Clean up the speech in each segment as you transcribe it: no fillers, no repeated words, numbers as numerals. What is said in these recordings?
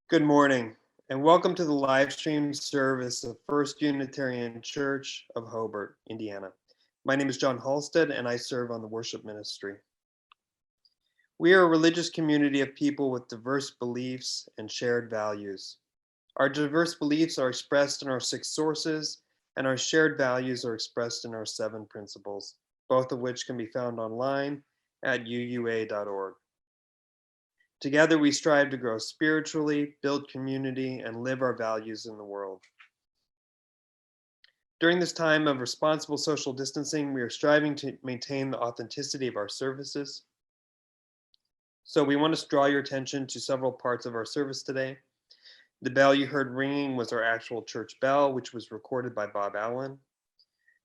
Good morning, and welcome to the live stream service of First Unitarian Church of Hobart, Indiana. My name is John Halstead, and I serve on the worship ministry. We are a religious community of people with diverse beliefs and shared values. Our diverse beliefs are expressed in our 6 sources, and our shared values are expressed in our 7 principles, both of which can be found online at uua.org. Together, we strive to grow spiritually, build community, and live our values in the world. During this time of responsible social distancing, we are striving to maintain the authenticity of our services. So we want to draw your attention to several parts of our service today. The bell you heard ringing was our actual church bell, which was recorded by Bob Allen.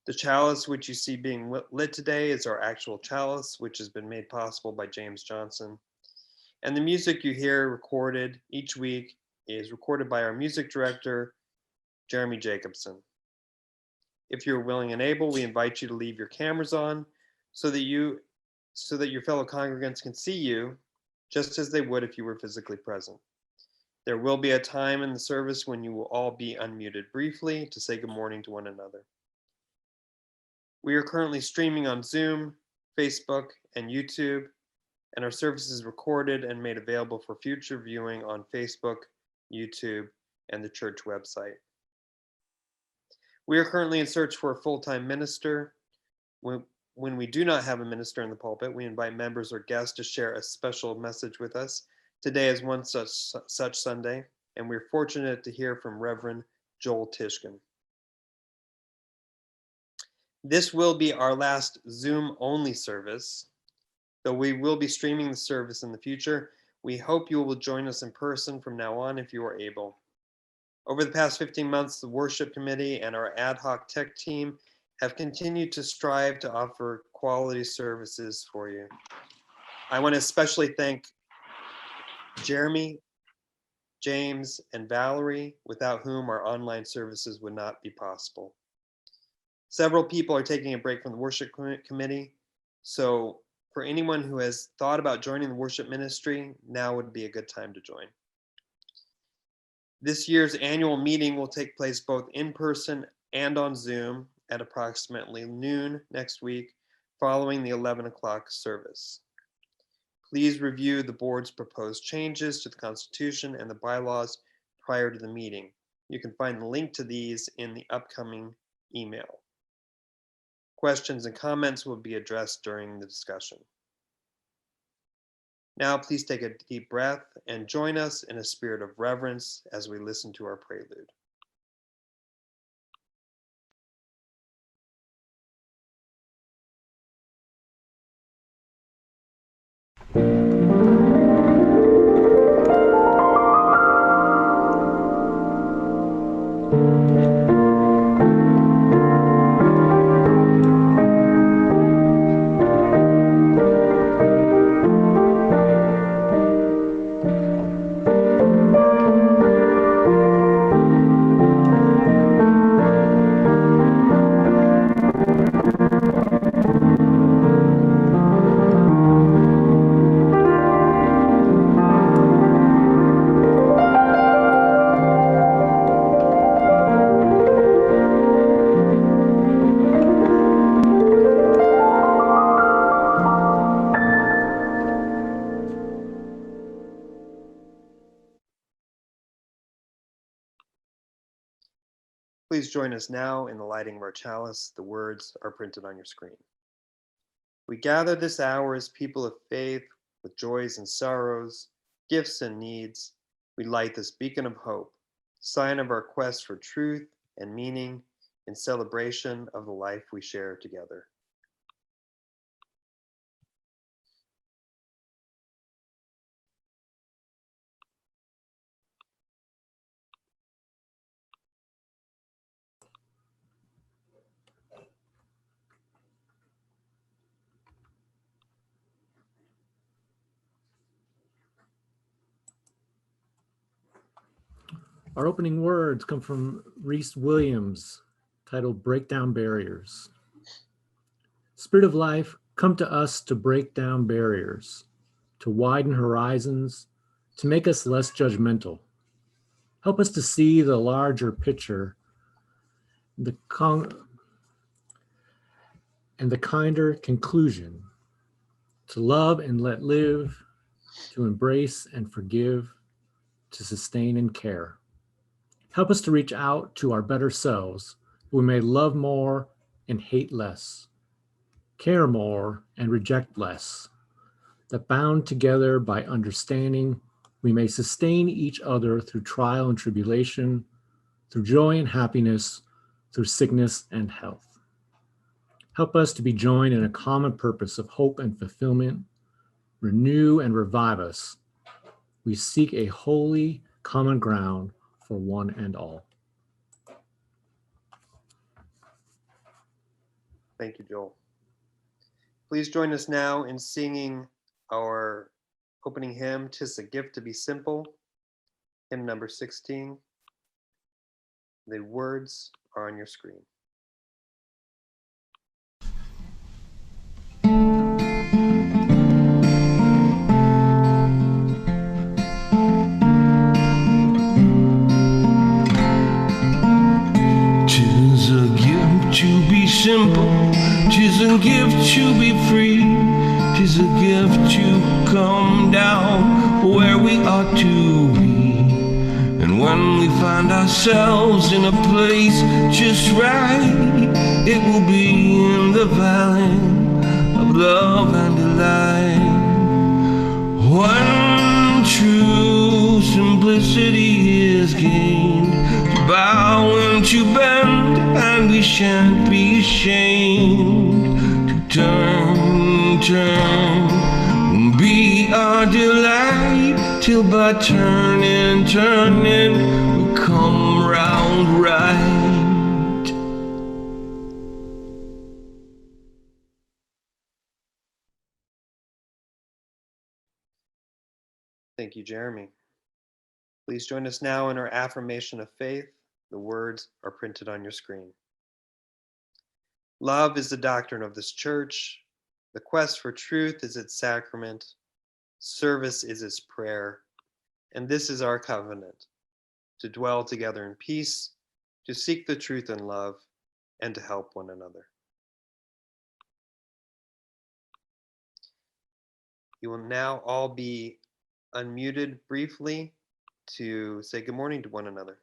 The chalice which you see being lit today is our actual chalice, which has been made possible by James Johnson. And the music you hear recorded each week is recorded by our music director, Jeremy Jacobson. If you're willing and able, we invite you to leave your cameras on so that your fellow congregants can see you just as they would if you were physically present. There will be a time in the service when you will all be unmuted briefly to say good morning to one another. We are currently streaming on Zoom, Facebook, and YouTube, and our service is recorded and made available for future viewing on Facebook, YouTube, and the church website. We are currently in search for a full-time minister. When we do not have a minister in the pulpit, we invite members or guests to share a special message with us. Today is one such Sunday, and we're fortunate to hear from Reverend Joel Tishken. This will be our last Zoom-only service. Though we will be streaming the service in the future, we hope you will join us in person from now on if you are able. Over the past 15 months, the worship committee and our ad hoc tech team have continued to strive to offer quality services for you. I want to especially thank Jeremy, James, and Valerie, without whom our online services would not be possible. Several people are taking a break from the worship committee, so for anyone who has thought about joining the worship ministry, now would be a good time to join. This year's annual meeting will take place both in person and on Zoom at approximately noon next week, following the 11 o'clock service. Please review the board's proposed changes to the Constitution and the bylaws prior to the meeting. You can find the link to these in the upcoming email. Questions and comments will be addressed during the discussion. Now, please take a deep breath and join us in a spirit of reverence as we listen to our prelude. Please join us now in the lighting of our chalice. The words are printed on your screen. We gather this hour as people of faith with joys and sorrows, gifts and needs. We light this beacon of hope, sign of our quest for truth and meaning in celebration of the life we share together. Our opening words come from Reese Williams, titled Break Down Barriers. Spirit of life, come to us to break down barriers, to widen horizons, to make us less judgmental, Help us to see the larger picture, and the kinder conclusion, to love and let live, to embrace and forgive, to sustain and care. Help us to reach out to our better selves, we may love more and hate less, care more and reject less, that bound together by understanding, we may sustain each other through trial and tribulation, through joy and happiness, through sickness and health. Help us to be joined in a common purpose of hope and fulfillment. Renew and revive us. We seek a holy common ground for one and all. Thank you, Joel. Please join us now in singing our opening hymn, "'Tis a Gift to Be Simple," hymn number 16. The words are on your screen. Tis a gift to be simple, tis a gift to be free, tis a gift to come down where we ought to be. And when we find ourselves in a place just right, it will be in the valley of love and delight. When true simplicity is gained, to bow and to bend, and we shan't be ashamed to turn, will be our delight, till by turning, we come round right. Thank you, Jeremy. Please join us now in our affirmation of faith. The words are printed on your screen. Love is the doctrine of this church. The quest for truth is its sacrament. Service is its prayer. And this is our covenant, to dwell together in peace, to seek the truth in love, and to help one another. You will now all be unmuted briefly to say good morning to one another.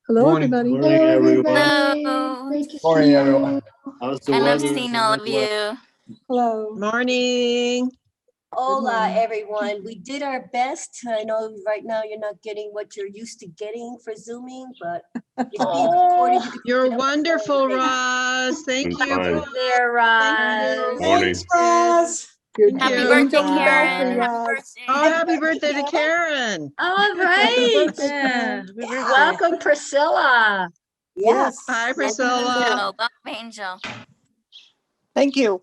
Hello, Morning. everybody. Morning, everyone. Hello. Morning, everyone. How's the I love weather? seeing all of you. Hello. Morning. Hola, Hola, everyone. We did our best. I know right now you're not getting what you're used to getting for Zooming, but it's being recorded. You can You're pick it up wonderful, later. Roz. Thank you. Fine. There, Roz. Morning. Thanks, Roz. You're Thank Happy you. birthday, Angel Karen. Belfry, Happy Roz. birthday. Oh, happy birthday to Karen. All Happy right. birthday, Karen. Welcome, Priscilla. Yes. Hi, And Priscilla. Angel. Welcome, Angel. Thank you.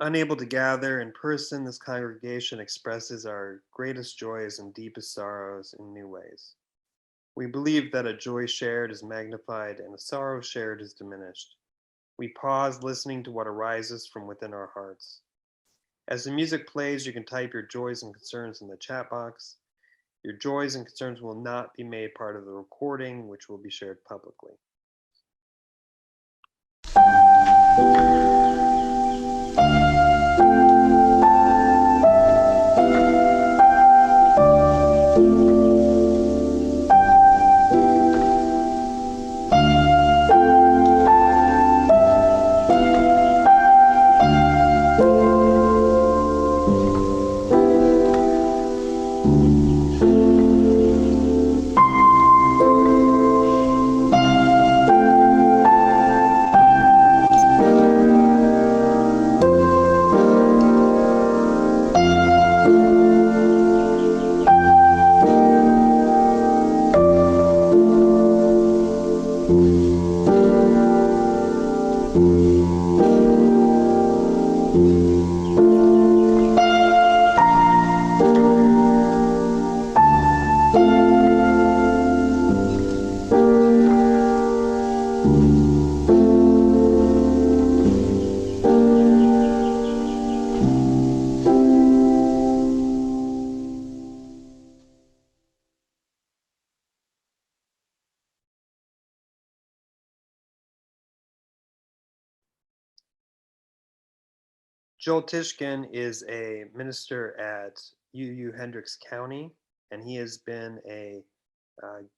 Unable to gather in person, this congregation expresses our greatest joys and deepest sorrows in new ways. We believe that a joy shared is magnified and a sorrow shared is diminished. We pause listening to what arises from within our hearts. As the music plays, you can type your joys and concerns in the chat box. Your joys and concerns will not be made part of the recording, which will be shared publicly. Joel Tishken is a minister at UU Hendricks County, and he has been a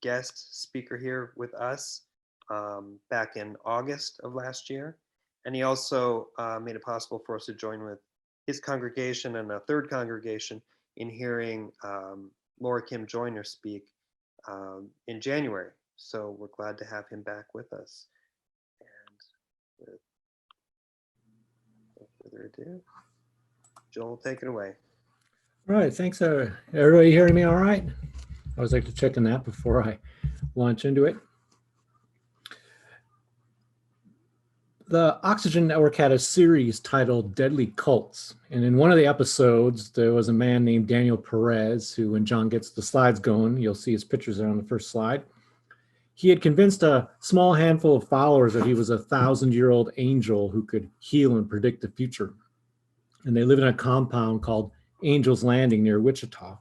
guest speaker here with us back in August of last year. And he also made it possible for us to join with his congregation and a third congregation in hearing Laura Kim Joyner speak in January. So we're glad to have him back with us. And without further ado, Joel, take it away. All right, thanks. Everybody hearing me all right? I always like to check on that before I launch into it. The Oxygen Network had a series titled Deadly Cults. And in one of the episodes, there was a man named Daniel Perez, who, when John gets the slides going, you'll see his pictures there on the first slide. He had convinced a small handful of followers that he was a 1,000-year-old angel who could heal and predict the future. And they lived in a compound called Angel's Landing near Wichita.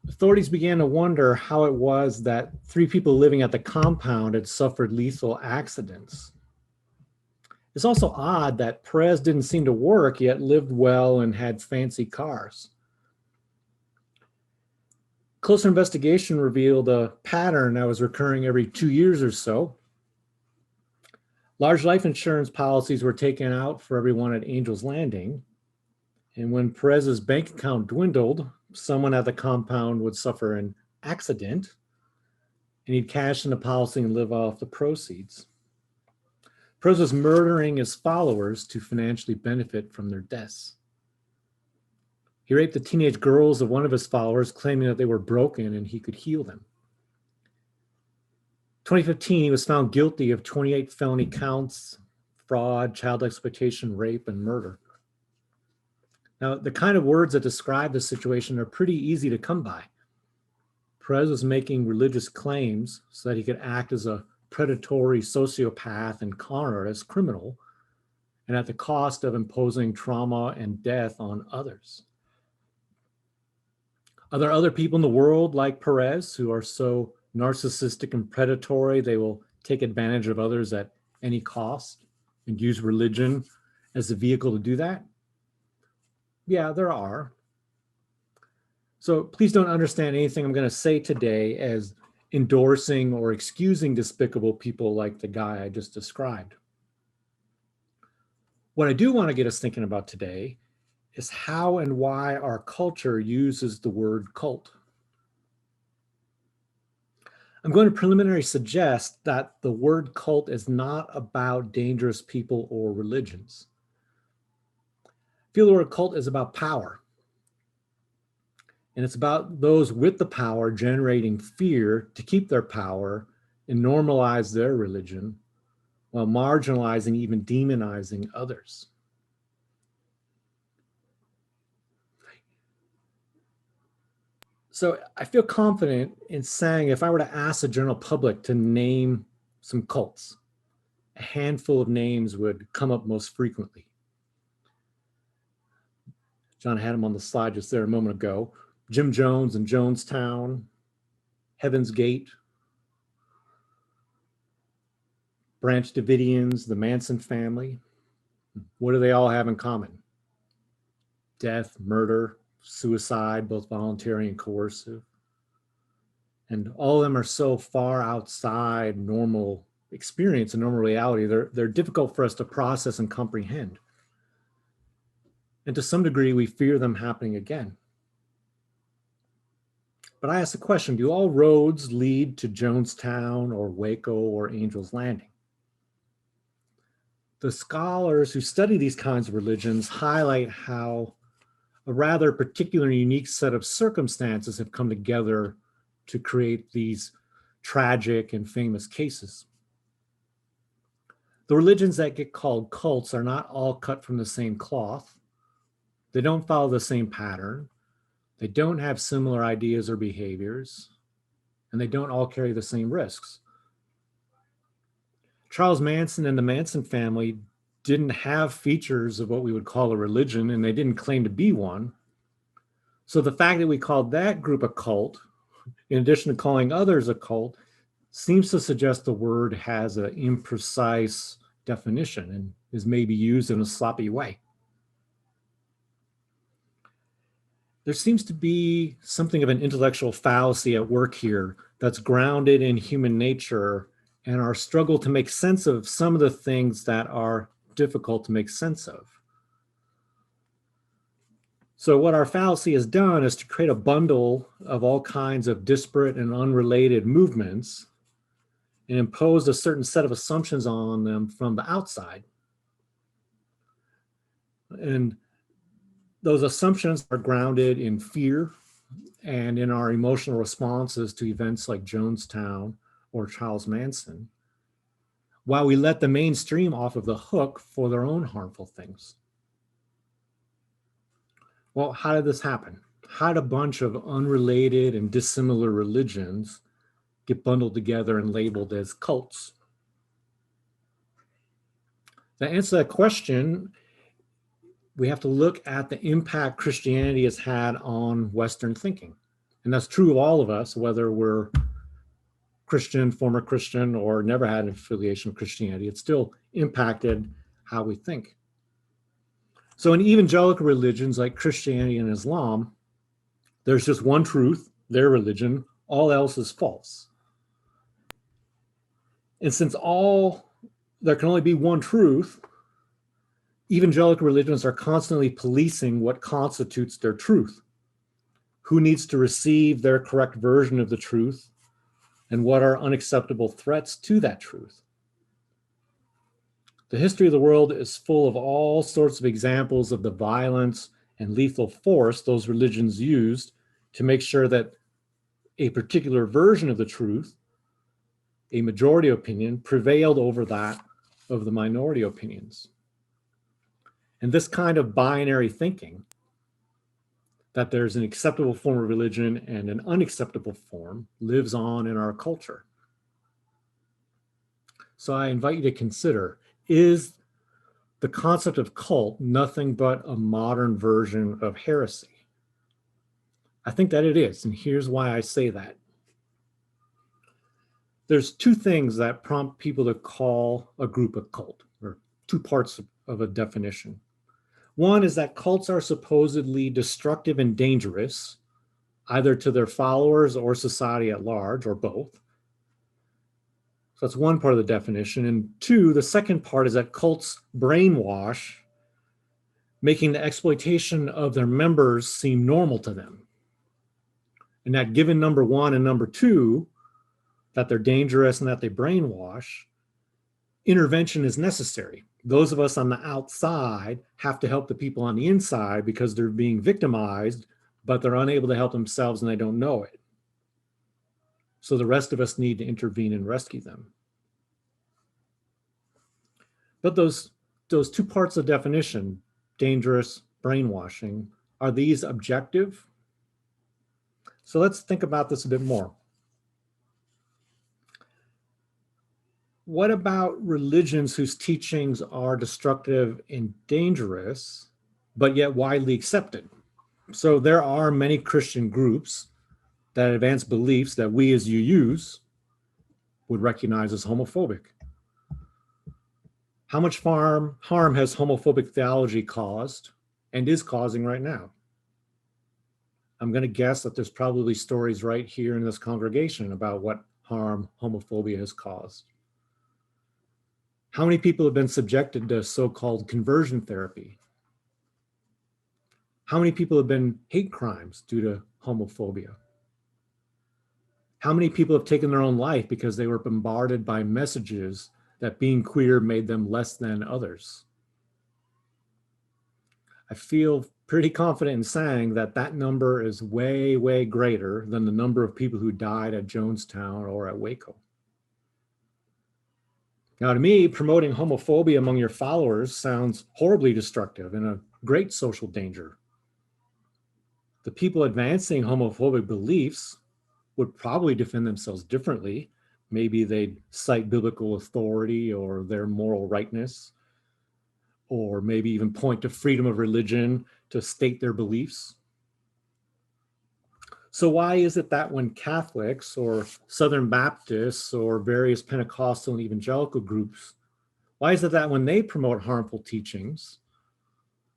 Authorities began to wonder how it was that 3 people living at the compound had suffered lethal accidents. It's also odd that Perez didn't seem to work, yet lived well and had fancy cars. Closer investigation revealed a pattern that was recurring every 2 years or so. Large life insurance policies were taken out for everyone at Angel's Landing. And when Perez's bank account dwindled, someone at the compound would suffer an accident and he'd cash in the policy and live off the proceeds. Perez was murdering his followers to financially benefit from their deaths. He raped the teenage girls of one of his followers, claiming that they were broken and he could heal them. 2015, he was found guilty of 28 felony counts, fraud, child exploitation, rape, and murder. Now, the kind of words that describe this situation are pretty easy to come by. Perez was making religious claims so that he could act as a predatory sociopath and con artist criminal, and at the cost of imposing trauma and death on others. Are there other people in the world like Perez who are so narcissistic and predatory they will take advantage of others at any cost and use religion as the vehicle to do that? Yeah, there are. So please don't understand anything I'm going to say today as endorsing or excusing despicable people like the guy I just described. What I do want to get us thinking about today is how and why our culture uses the word cult. I'm going to preliminarily suggest that the word cult is not about dangerous people or religions. I feel the word cult is about power. And it's about those with the power generating fear to keep their power and normalize their religion while marginalizing, even demonizing others. So I feel confident in saying if I were to ask the general public to name some cults, a handful of names would come up most frequently. John had them on the slide just there a moment ago. Jim Jones and Jonestown, Heaven's Gate, Branch Davidians, the Manson family. What do they all have in common? Death, murder, suicide, both voluntary and coercive. And all of them are so far outside normal experience and normal reality, they're difficult for us to process and comprehend. And to some degree, we fear them happening again. But I ask the question, do all roads lead to Jonestown or Waco or Angel's Landing? The scholars who study these kinds of religions highlight how a rather particular and unique set of circumstances have come together to create these tragic and famous cases. The religions that get called cults are not all cut from the same cloth. They don't follow the same pattern. They don't have similar ideas or behaviors, and they don't all carry the same risks. Charles Manson and the Manson family didn't have features of what we would call a religion, and they didn't claim to be one. So the fact that we called that group a cult, in addition to calling others a cult, seems to suggest the word has an imprecise definition and is maybe used in a sloppy way. There seems to be something of an intellectual fallacy at work here that's grounded in human nature and our struggle to make sense of some of the things that are difficult to make sense of. So what our fallacy has done is to create a bundle of all kinds of disparate and unrelated movements and imposed a certain set of assumptions on them from the outside. And those assumptions are grounded in fear and in our emotional responses to events like Jonestown or Charles Manson, while we let the mainstream off of the hook for their own harmful things. Well, how did this happen? How did a bunch of unrelated and dissimilar religions get bundled together and labeled as cults? To answer that question, we have to look at the impact Christianity has had on Western thinking. And that's true of all of us, whether we're Christian, former Christian, or never had an affiliation with Christianity. It's still impacted how we think. So in evangelical religions like Christianity and Islam, there's just one truth, their religion, all else is false. And since there can only be one truth, evangelical religions are constantly policing what constitutes their truth, who needs to receive their correct version of the truth, and what are unacceptable threats to that truth. The history of the world is full of all sorts of examples of the violence and lethal force those religions used to make sure that a particular version of the truth, a majority opinion, prevailed over that of the minority opinions. And this kind of binary thinking, that there's an acceptable form of religion and an unacceptable form, lives on in our culture. So I invite you to consider, is the concept of cult nothing but a modern version of heresy? I think that it is, and here's why I say that. There's two things that prompt people to call a group a cult, or two parts of a definition. One is that cults are supposedly destructive and dangerous, either to their followers or society at large, or both. So that's one part of the definition. And two, the second part is that cults brainwash, making the exploitation of their members seem normal to them. And that given number one and number two, that they're dangerous and that they brainwash, intervention is necessary. Those of us on the outside have to help the people on the inside because they're being victimized, but they're unable to help themselves and they don't know it. So the rest of us need to intervene and rescue them. But those two parts of definition, dangerous, brainwashing, are these objective? So let's think about this a bit more. What about religions whose teachings are destructive and dangerous, but yet widely accepted? So there are many Christian groups that advance beliefs that we as UUs would recognize as homophobic. How much harm has homophobic theology caused and is causing right now? I'm going to guess that there's probably stories right here in this congregation about what harm homophobia has caused. How many people have been subjected to so-called conversion therapy? How many people have been hate crimes due to homophobia? How many people have taken their own life because they were bombarded by messages that being queer made them less than others? I feel pretty confident in saying that that number is way, way greater than the number of people who died at Jonestown or at Waco. Now, to me, promoting homophobia among your followers sounds horribly destructive and a great social danger. The people advancing homophobic beliefs would probably defend themselves differently. Maybe they'd cite biblical authority or their moral rightness, or maybe even point to freedom of religion to state their beliefs. So why is it that when Catholics or Southern Baptists or various Pentecostal and evangelical groups, why is it that when they promote harmful teachings,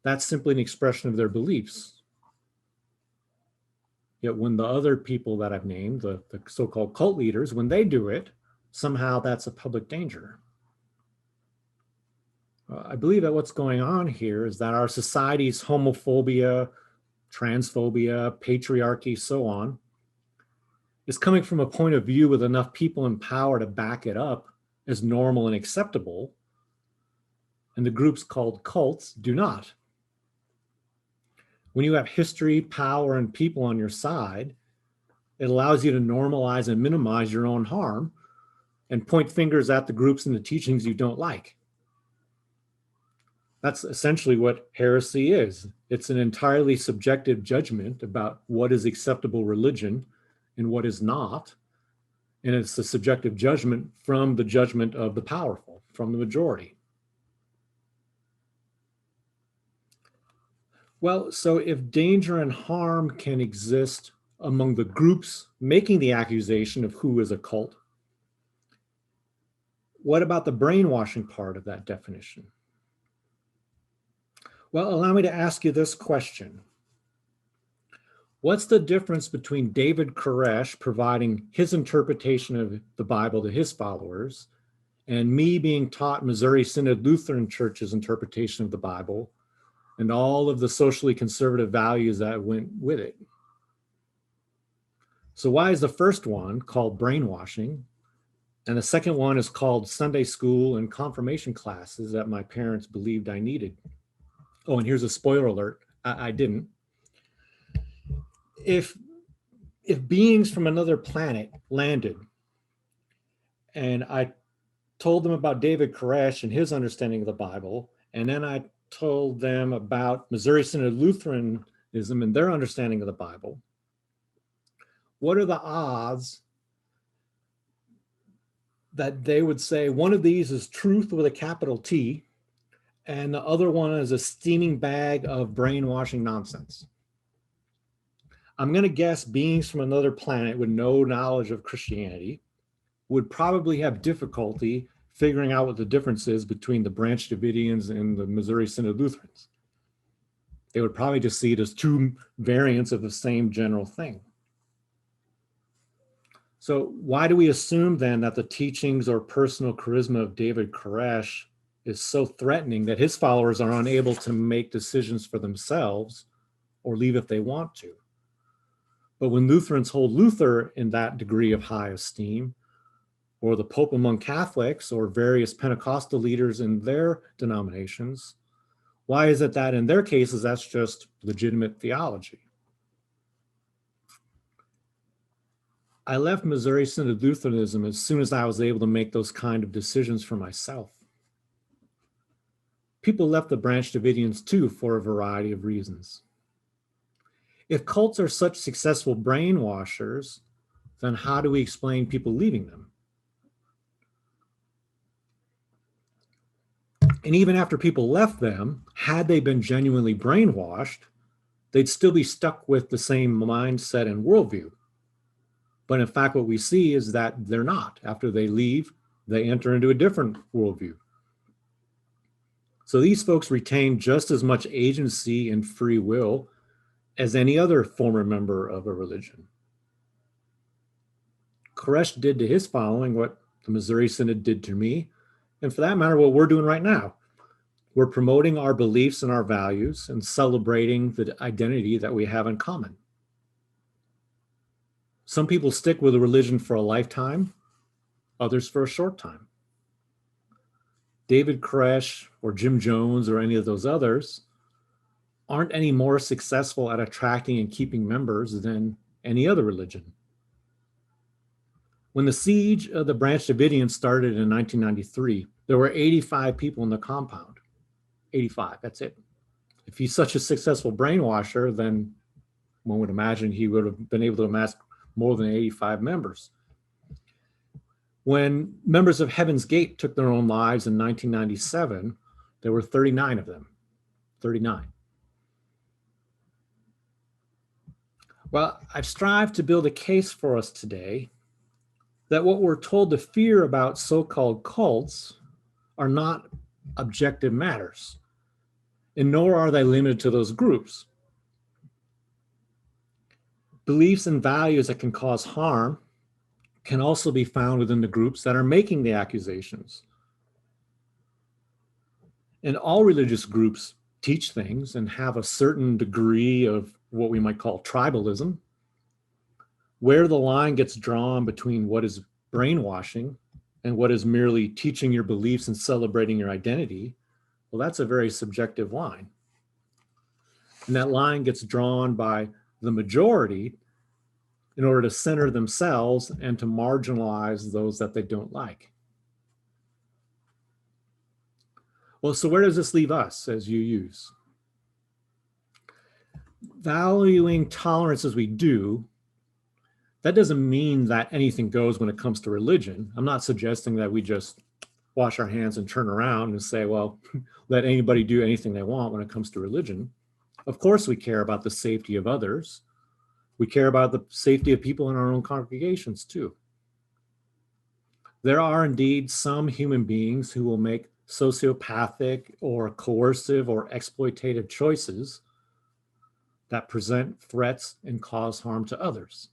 that's simply an expression of their beliefs? Yet when the other people that I've named, the so-called cult leaders, when they do it, somehow that's a public danger. I believe that what's going on here is that our society's homophobia, transphobia, patriarchy, so on, is coming from a point of view with enough people in power to back it up as normal and acceptable, and the groups called cults do not. When you have history, power, and people on your side, it allows you to normalize and minimize your own harm and point fingers at the groups and the teachings you don't like. That's essentially what heresy is. It's an entirely subjective judgment about what is acceptable religion and what is not. And it's a subjective judgment from the judgment of the powerful, from the majority. Well, so if danger and harm can exist among the groups making the accusation of who is a cult, what about the brainwashing part of that definition? Well, allow me to ask you this question. What's the difference between David Koresh providing his interpretation of the Bible to his followers and me being taught Missouri Synod Lutheran Church's interpretation of the Bible and all of the socially conservative values that went with it? So why is the first one called brainwashing and the second one is called Sunday school and confirmation classes that my parents believed I needed? Oh, and here's a spoiler alert. I didn't. If beings from another planet landed and I told them about David Koresh and his understanding of the Bible, and then I told them about Missouri Synod Lutheranism and their understanding of the Bible, what are the odds that they would say one of these is truth with a capital T and the other one is a steaming bag of brainwashing nonsense? I'm going to guess beings from another planet with no knowledge of Christianity would probably have difficulty figuring out what the difference is between the Branch Davidians and the Missouri Synod Lutherans. They would probably just see it as two variants of the same general thing. So why do we assume then that the teachings or personal charisma of David Koresh is so threatening that his followers are unable to make decisions for themselves or leave if they want to? But when Lutherans hold Luther in that degree of high esteem, or the Pope among Catholics, or various Pentecostal leaders in their denominations, why is it that in their cases that's just legitimate theology? I left Missouri Synod Lutheranism as soon as I was able to make those kind of decisions for myself. People left the Branch Davidians too for a variety of reasons. If cults are such successful brainwashers, then how do we explain people leaving them? And even after people left them, had they been genuinely brainwashed, they'd still be stuck with the same mindset and worldview. But in fact, what we see is that they're not. After they leave, they enter into a different worldview. So these folks retain just as much agency and free will as any other former member of a religion. Koresh did to his following what the Missouri Synod did to me, and for that matter, what we're doing right now. We're promoting our beliefs and our values and celebrating the identity that we have in common. Some people stick with a religion for a lifetime, others for a short time. David Koresh or Jim Jones or any of those others aren't any more successful at attracting and keeping members than any other religion. When the siege of the Branch Davidians started in 1993, there were 85 people in the compound. 85, that's it. If he's such a successful brainwasher, then one would imagine he would have been able to amass more than 85 members. When members of Heaven's Gate took their own lives in 1997, there were 39 of them. 39. Well, I've strived to build a case for us today that what we're told to fear about so-called cults are not objective matters, and nor are they limited to those groups. Beliefs and values that can cause harm can also be found within the groups that are making the accusations. And all religious groups teach things and have a certain degree of what we might call tribalism. Where the line gets drawn between what is brainwashing and what is merely teaching your beliefs and celebrating your identity, well, that's a very subjective line. And that line gets drawn by the majority in order to center themselves and to marginalize those that they don't like. Well, so where does this leave us as UUs? Valuing tolerance as we do, that doesn't mean that anything goes when it comes to religion. I'm not suggesting that we just wash our hands and turn around and say, well, let anybody do anything they want when it comes to religion. Of course, we care about the safety of others. We care about the safety of people in our own congregations too. There are indeed some human beings who will make sociopathic or coercive or exploitative choices that present threats and cause harm to others.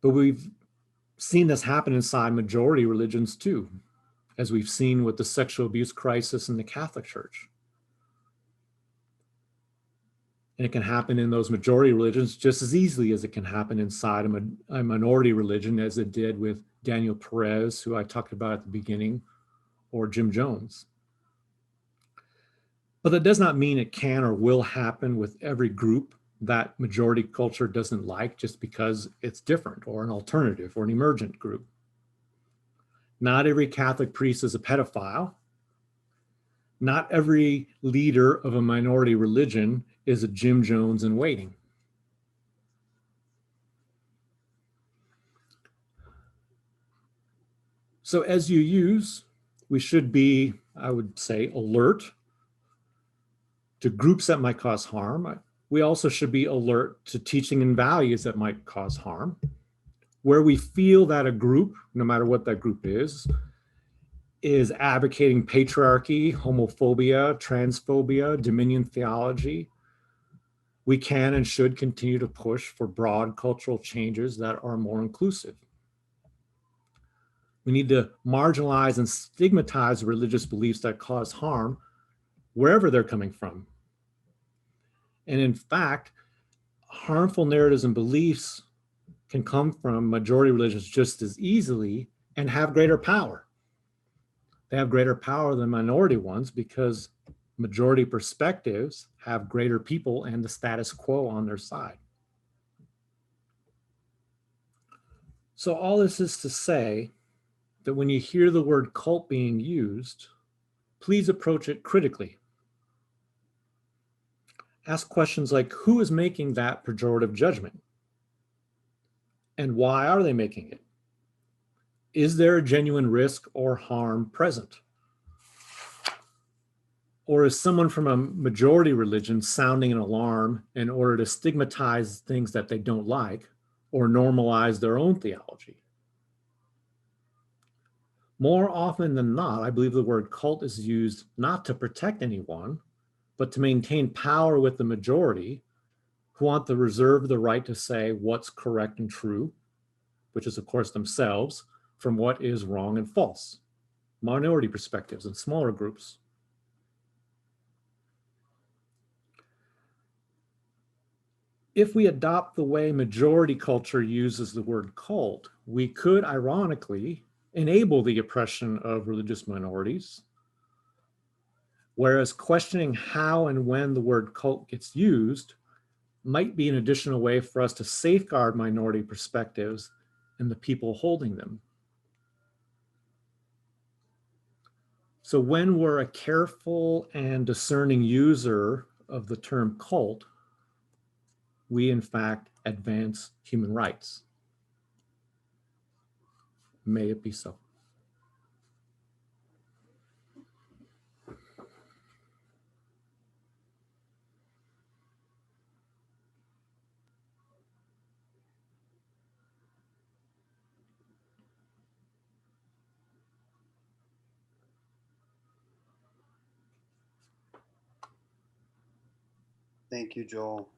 But we've seen this happen inside majority religions too, as we've seen with the sexual abuse crisis in the Catholic Church. And it can happen in those majority religions just as easily as it can happen inside a minority religion, as it did with Daniel Perez, who I talked about at the beginning, or Jim Jones. But that does not mean it can or will happen with every group that majority culture doesn't like just because it's different or an alternative or an emergent group. Not every Catholic priest is a pedophile. Not every leader of a minority religion is a Jim Jones in waiting. So as UUs, we should be, I would say, alert to groups that might cause harm. We also should be alert to teaching and values that might cause harm. Where we feel that a group, no matter what that group is advocating patriarchy, homophobia, transphobia, dominion theology, we can and should continue to push for broad cultural changes that are more inclusive. We need to marginalize and stigmatize religious beliefs that cause harm wherever they're coming from. And in fact, harmful narratives and beliefs can come from majority religions just as easily and have greater power. They have greater power than minority ones because majority perspectives have greater people and the status quo on their side. So all this is to say that when you hear the word cult being used, please approach it critically. Ask questions like, who is making that pejorative judgment? And why are they making it? Is there a genuine risk or harm present? Or is someone from a majority religion sounding an alarm in order to stigmatize things that they don't like or normalize their own theology? More often than not, I believe the word cult is used not to protect anyone, but to maintain power with the majority who want to reserve the right to say what's correct and true, which is of course themselves, from what is wrong and false, minority perspectives and smaller groups. if we adopt the way majority culture uses the word cult, we could ironically enable the oppression of religious minorities, whereas questioning how and when the word cult gets used might be an additional way for us to safeguard minority perspectives and the people holding them. So when we're a careful and discerning user of the term cult, we in fact advance human rights. May it be so. Thank you, Joel.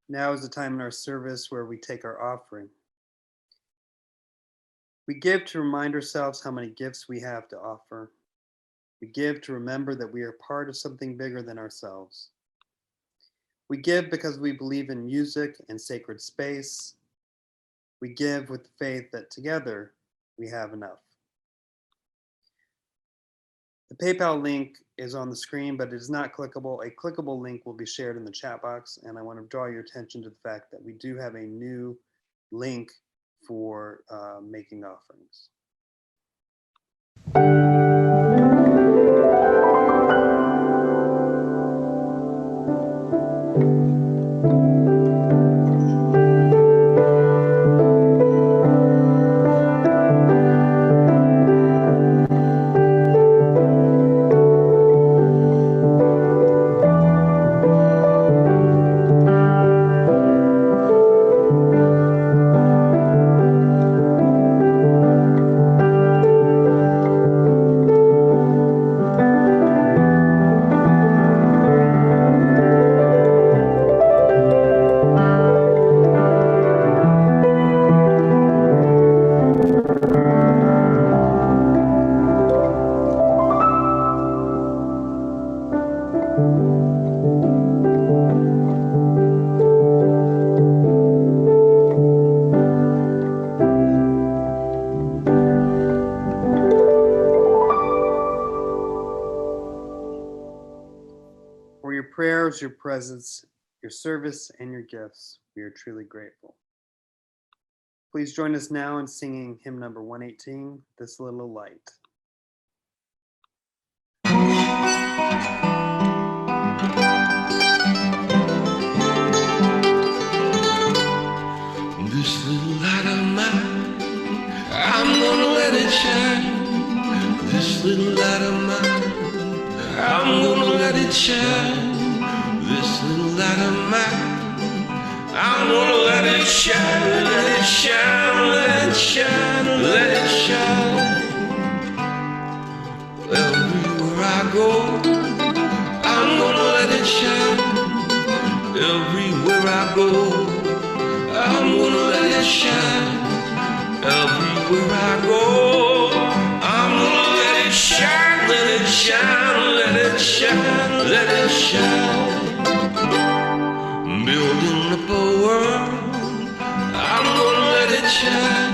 Now is the time in our service where we take our offering. We give to remind ourselves how many gifts we have to offer. We give to remember that we are part of something bigger than ourselves. We give because we believe in music and sacred space. We give with the faith that together we have enough. The PayPal link is on the screen, but it is not clickable. A clickable link will be shared in the chat box, and I want to draw your attention to the fact that we do have a new link for making offerings. For your prayers, your presence, your service, and your gifts, we are truly grateful. Please join us now in singing hymn number 118, This Little Light. This little light of mine, I'm gonna let it shine. This little light of mine, I'm gonna let it shine. This little light of mine, I'm gonna let it shine, let it shine, let it shine, let it shine. Everywhere I go, I'm gonna let it shine. Everywhere I go, I'm gonna let it shine. Everywhere I go, I'm gonna let it shine, let it shine, let it shine, let it shine. Building up a world, I'm gonna let it shine.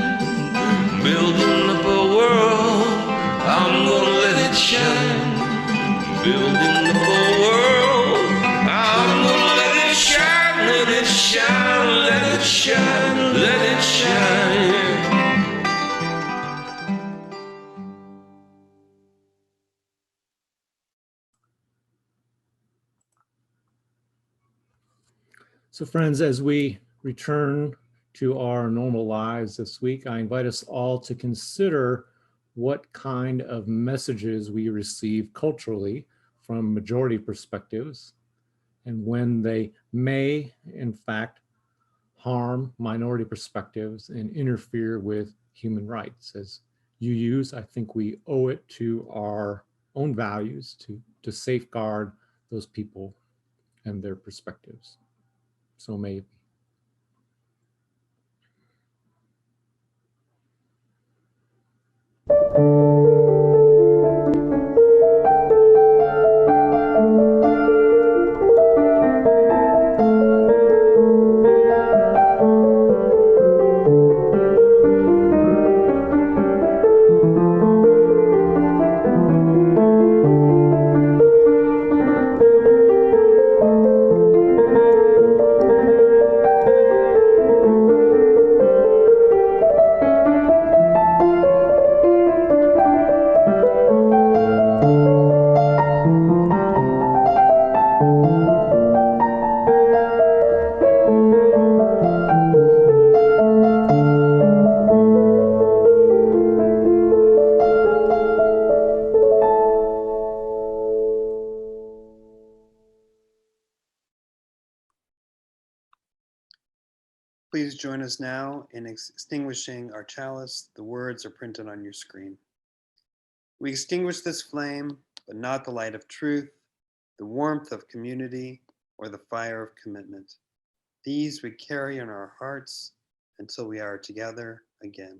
Building up a world, I'm gonna let it shine. Building up a world, I'm gonna let it shine, let it shine, let it shine, let it shine. So friends, as we return to our normal lives this week, I invite us all to consider what kind of messages we receive culturally from majority perspectives, and when they may, in fact, harm minority perspectives and interfere with human rights. As you use, I think we owe it to our own values to safeguard those people and their perspectives. So may it be. Please join us now in extinguishing our chalice. The words are printed on your screen. We extinguish this flame, but not the light of truth, the warmth of community, or the fire of commitment. These we carry in our hearts until we are together again.